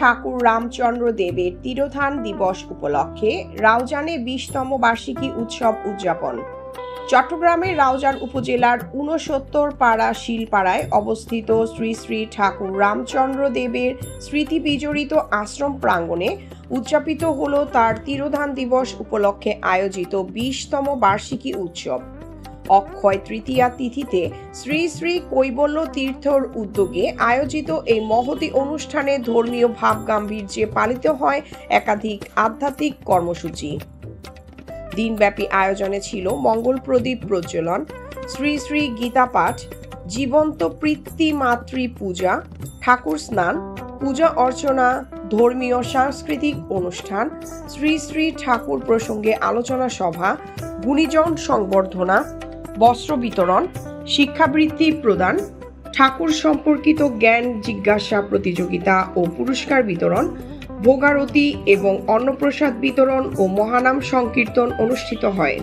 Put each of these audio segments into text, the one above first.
ঠাকুর রামচন্দ্র দেবের তিরোধান দিবস উপলক্ষে রাউজানে 20তম বার্ষিকী উৎসব উদযাপন। চট্টগ্রামের রাউজান উপজেলার ৬৯ পাড়া শিলপাড়ায় অবস্থিত শ্রী শ্রী ঠাকুর রামচন্দ্র দেবের স্মৃতি বিজড়িত আশ্রম প্রাঙ্গণে উদযাপিত হল তার তিরোধান দিবস উপলক্ষে আয়োজিত 20তম বার্ষিকী উৎসব। অক্ষয় তৃতীয়া তিথিতে শ্রী শ্রী কৈবল্য তীর্থর উদ্যোগে আয়োজিত এই মহতী অনুষ্ঠানে ধর্মীয় ভাব গাম্ভীর্যে পালিত হয় একাধিক আধ্যাত্মিক কর্মসূচি। দিনব্যাপী আয়োজনে ছিল মঙ্গল প্রদীপ প্রজ্বলন, শ্রী শ্রী গীতা পাঠ, জীবন্ত পিতৃ মাতৃ পূজা, ঠাকুর স্নান, পূজা অর্চনা, ধর্মীয় সাংস্কৃতিক অনুষ্ঠান, শ্রী শ্রী ঠাকুর প্রসঙ্গে আলোচনা সভা, গুণীজন সংবর্ধনা, বস্ত্র বিতরণ, শিক্ষাবৃত্তি প্রদান, ঠাকুর সম্পর্কিত জ্ঞান জিজ্ঞাসা প্রতিযোগিতা ও পুরস্কার বিতরণ, ভোগারতি এবং অন্নপ্রসাদ বিতরণ ও মহানাম সংকীর্তন অনুষ্ঠিত হয়।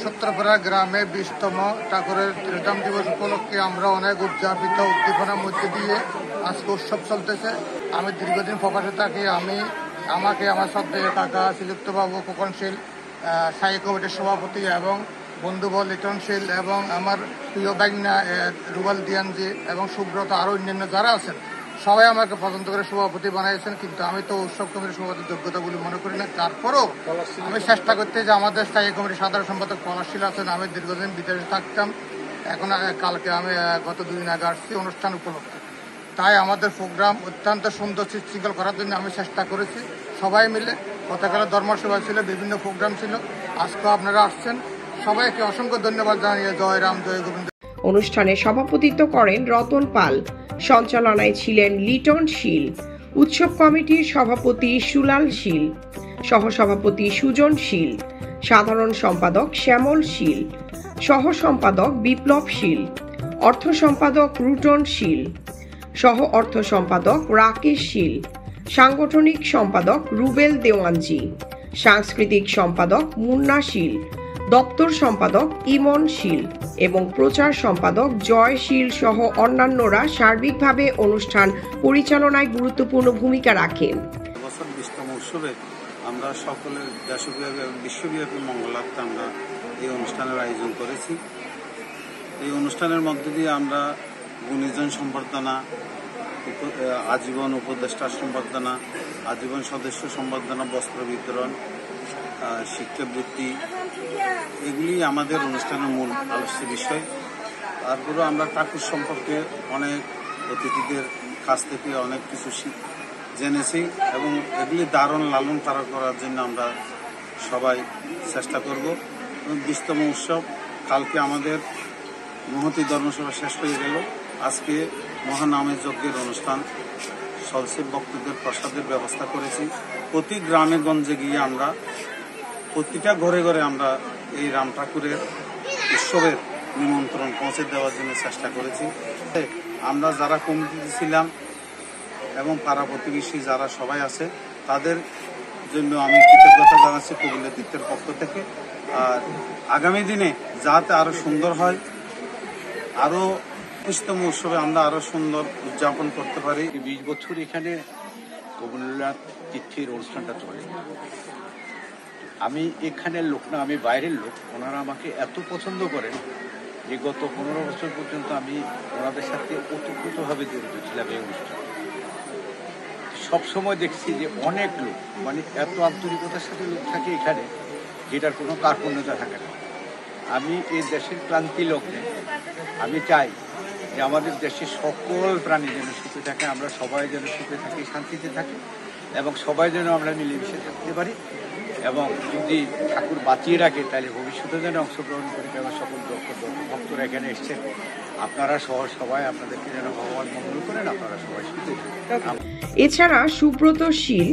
৬৯ গ্রামে 20তম ঠাকুরের তিরোধান দিবস উপলক্ষে আমরা অনেক উদযাপিত উদ্দীপনার মধ্যে দিয়ে আজকে উৎসব চলতেছে। আমি দীর্ঘদিন প্রবাসে থাকি। আমাকে আমার শ্রদ্ধেয় কাকা শ্রীযুক্তবাবু খোকনশীল, স্থায়ী কমিটির সভাপতি এবং বন্ধুবল লিটনশীল এবং আমার প্রিয় বাগনা রুবাল দিয়ানজি এবং সুব্রত আরও অন্যান্য যারা আছেন সবাই আমাকে পছন্দ করে সভাপতি বানিয়েছেন। কিন্তু আমি তো উৎসব কমিটির সভাপতির যোগ্যতা বলে মনে করি না। তারপরেও আমি চেষ্টা করতে যে আমাদের স্থায়ী কমিটির সাধারণ সম্পাদক পলাশশীল আছেন। আমি দীর্ঘদিন বিদেশে থাকতাম, এখন কালকে আমি গত 2 দিন আগে আসছি অনুষ্ঠান উপলক্ষে। তাই আমাদের প্রোগ্রাম অত্যন্ত সুন্দর শৃঙ্খল করার জন্য আমি চেষ্টা করেছি। সবাই মিলে গতকালে ধর্মসভা ছিল, বিভিন্ন প্রোগ্রাম ছিল, আজকেও আপনারা আসছেন। সবাইকে অসংখ্য ধন্যবাদ জানিয়ে জয় রাম জয় গোবিন্দ। অনুষ্ঠানে সভাপতিত্ব করেন রতন পাল, সঞ্চালনায় ছিলেন লিটন শীল, উৎসব কমিটির সভাপতি সুলাল শীল, সহসভাপতি সুজন শীল, সাধারণ সম্পাদক শ্যামল শীল, সহ সম্পাদক বিপ্লব শীল, অর্থ সম্পাদক রুটন শীল, সহ অর্থ সম্পাদক রাকেশ শীল, সাংগঠনিক সম্পাদক রুবেল দেওয়ানজি, সাংস্কৃতিক সম্পাদক মুন্না শীল, দপ্তর সম্পাদক ইমন শীল এবং প্রচার সম্পাদক জয় শীল সহ অন্যান্যরা সার্বিকভাবে অনুষ্ঠান পরিচালনায় গুরুত্বপূর্ণ ভূমিকা রাখেন। এবছর 20তম উৎসবে আমরা সকলের দেশব্যাপী এবং বিশ্বব্যাপী মঙ্গলার্থে আমরা এই অনুষ্ঠানের আয়োজন করেছি। এই অনুষ্ঠানের মধ্যে দিয়ে আমরা গুণীজন সম্বর্ধনা, আজীবন উপদেষ্টা সম্বর্ধনা, আজীবন সদস্য সম্বর্ধনা, বস্ত্র বিতরণ, শিক্ষাবৃত্তি, এগুলি আমাদের অনুষ্ঠানের মূল আলোচ্য বিষয়। তারপরেও আমরা ঠাকুর সম্পর্কে অনেক অতিথিদের কাছ থেকে অনেক কিছু জেনেছি এবং এগুলি দারুণ লালন পালন করার জন্য আমরা সবাই চেষ্টা করব। 20তম উৎসব কালকে আমাদের মহতী ধর্মসভা শেষ হয়ে গেল। আজকে মহানামের যজ্ঞের অনুষ্ঠান চলছে, ভক্তদের প্রসাদের ব্যবস্থা করেছি। প্রতি গ্রামে গঞ্জে গিয়ে আমরা প্রতিটা ঘরে ঘরে আমরা এই রাম ঠাকুরের উৎসবের নিমন্ত্রণ পৌঁছে দেওয়ার জন্য চেষ্টা করেছি। আমরা যারা কমিটিতে ছিলাম এবং পাড়া প্রতিবেশী যারা সবাই আছে তাদের জন্য আমি কৃতজ্ঞতা জানাচ্ছি কবিল্য তীর্থের পক্ষ থেকে। আর আগামী দিনে যাতে আরো সুন্দর হয়, আরো 20তম উৎসবে আমরা আরো সুন্দর উদযাপন করতে পারি। 20 বছর এখানে কবিল্য তীর্থের অনুষ্ঠানটা চলে। আমি এখানের লোক না, আমি বাইরের লোক। ওনারা আমাকে এত পছন্দ করেন যে গত 15 বছর পর্যন্ত আমি ওনাদের সাথে ওতপ্রোতভাবে জড়িত ছিলাম এই অনুষ্ঠানে। সবসময় দেখছি যে অনেক লোক, মানে এত আন্তরিকতার সাথে লোক থাকে এখানে যেটার কোনো কার্পণ্যতা থাকে না। আমি এই দেশের ক্লান্তি লগ্নে আমি চাই যে আমাদের দেশের সকল প্রাণী যেন সুখে থাকে, আমরা সবাই যেন সুখে থাকি, শান্তিতে থাকি এবং সবাই যেন আমরা মিলেমিশে থাকতে পারি। এবং যদি ঠাকুর বাঁচিয়ে রাখে তাহলে ভবিষ্যতে যেন অংশগ্রহণ করি। এবং সকল ভক্তরা এখানে এসছেন, আপনারা সহ সবাই আপনাদেরকে যেন ভগবান মঙ্গল করেন, আপনারা সবাই সুখে থাকেন। এছাড়া সুব্রত শীল,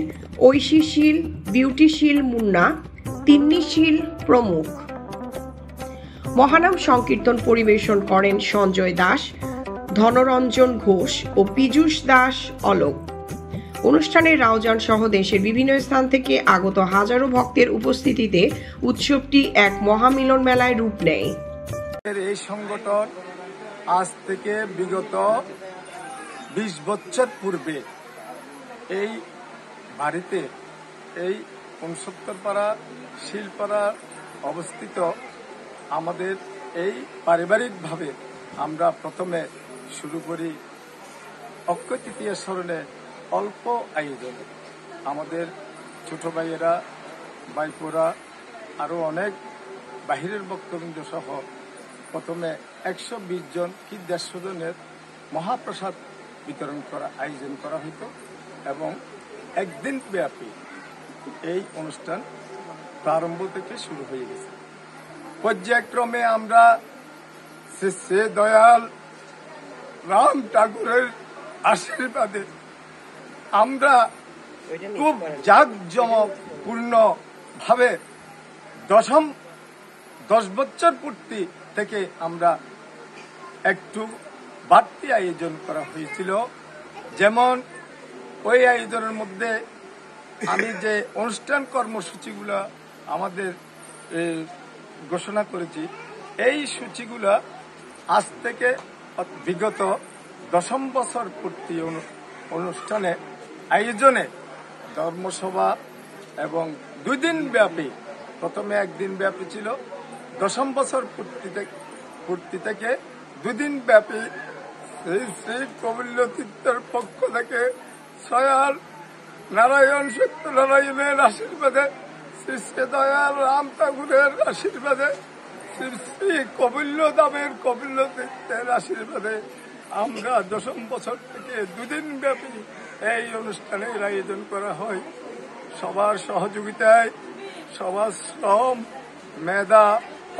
ঐশী শীল, বিউটি শীল মুন্না, তিন্নি শীল প্রমুখ। মহানাম সংকীর্তন পরিবেশন করেন সঞ্জয় দাস, ধনরঞ্জন ঘোষ ও পীযূষ দাস অলোক। অনুষ্ঠানে রাউজান সহ দেশের বিভিন্ন স্থান থেকে আগত হাজারো ভক্তের উপস্থিতিতে উৎসবটি এক মহামিলন মেলায় রূপ নেয়। এই সংগঠন আজ থেকে বিগত 20 বছর পূর্বে এই বাড়িতে এই 69 পাড়া শিলপাড়া অবস্থিত আমাদের এই পারিবারিকভাবে আমরা প্রথমে শুরু করি অক্ষয় তৃতীয়া স্মরণে অল্প আয়োজনে। আমাদের ছোট ভাইয়েরা ভাইপোরা আরো অনেক বাহিরের ভক্তবৃন্দ সহ প্রথমে 120 জন কি 150 জনের মহাপ্রসাদ বিতরণ করা আয়োজন করা হইত এবং একদিন ব্যাপী এই অনুষ্ঠান প্রারম্ভ থেকে শুরু হয়ে গেছে। পর্যায়ক্রমে আমরা শ্রী দয়াল রাম ঠাকুরের আশীর্বাদে আমরা খুব জাঁকজমকপূর্ণ ভাবে 10 বছর পূর্তি থেকে আমরা একটু বাড়তি আয়োজন করা হয়েছিল। যেমন ওই আয়োজনের মধ্যে আমি যে অনুষ্ঠান কর্মসূচিগুলো আমাদের ঘোষণা করেছি, এই সূচিগুলা আজ থেকে বিগত 10 বছর পূর্তি অনুষ্ঠানে আয়োজনে ধর্মসভা এবং 2 দিন ব্যাপী, প্রথমে 1 দিন ব্যাপী ছিল, 10 বছর পূর্তি থেকে 2 দিন ব্যাপী শ্রী কবিল্য তীর্থের পক্ষ থেকে সয়াল নারায়ণ সত্যনারায়ণের আশীর্বাদে, শ্রী শ্রী দয়াল রাম ঠাকুরের আশীর্বাদে, শ্রী শ্রী কবিল্য দামের কবিল্য তীর্থের আশীর্বাদে আমরা 10 বছর থেকে 2 দিন ব্যাপী এই অনুষ্ঠানের আয়োজন করা হয়। সবার সহযোগিতায়, সবার শ্রম, মেধা,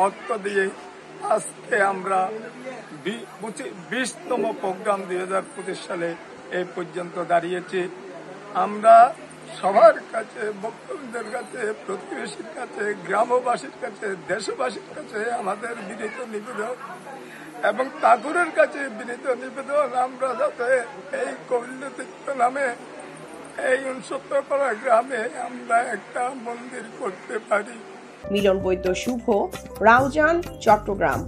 অর্থ দিয়ে আজকে আমরা 20তম প্রোগ্রাম 2025 সালে এই পর্যন্ত দাঁড়িয়েছি। আমরা সবার কাছে, ভক্তদের কাছে, প্রতিবেশীর কাছে, গ্রামবাসীর কাছে, দেশবাসীর কাছে আমাদের বিনীত নিবেদন এবং ঠাকুরের কাছে বিনীত নিবেদন, আমরা যাতে এই কবিল্য তীর্থ নামে এই 69 পাড়া গ্রামে আমরা একটা মন্দির করতে পারি। মিলন বৈদ্য শুভ, রাউজান, চট্টগ্রাম।